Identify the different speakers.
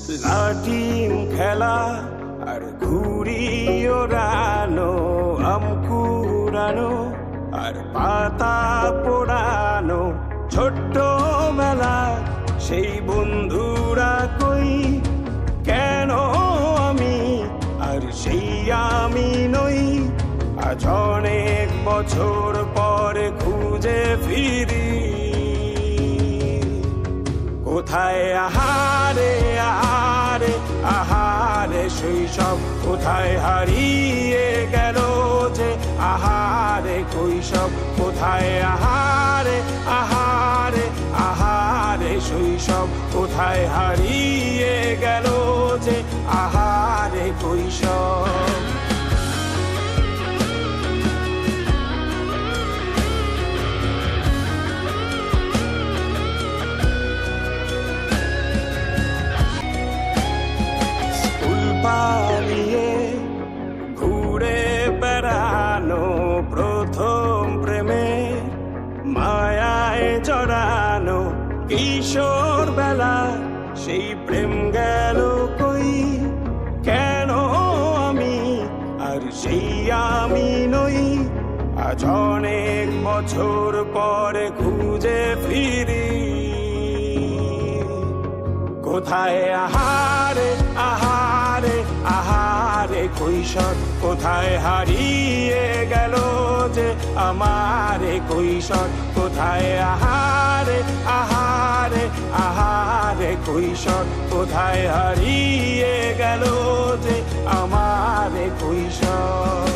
Speaker 1: লাটিম খেলা আর ঘুড়ি ওড়ানো, আম কুড়ানো আর পাতা পোড়ানো, ছোট্ট মেলা সেই বন্ধুরা কই, কেন আমি আর সেই আমি নই। আজ অনেক বছর পরে খুঁজে ফিরি, কোথায় আহারে আহারে আহারে শৈশব, কোথায় হারিয়ে গেল যে আহারে কৈশব, কোথায় আহারে আহারে আহারে শৈশব, কোথায় হারিয়ে গেল যে আহারে কৈশব। পালিয়ে ঘুরে বেড়ানো, প্রথম প্রেমে মায়ায় জড়ানো, কিশোর বেলা সেই প্রেম গেল কই, কেন আমি আর সেই আমি নই। আজ অনেক বছর পরে খুঁজে ফিরি, কোথায় আহারে আহারে আহারে কৈশোর, কোথায় হারিয়ে গেল যে আমারে কৈশোর, কোথায় আহারে আহারে আহারে কৈশোর, কোথায় হারিয়ে গেল যে আমারে কৈশোর।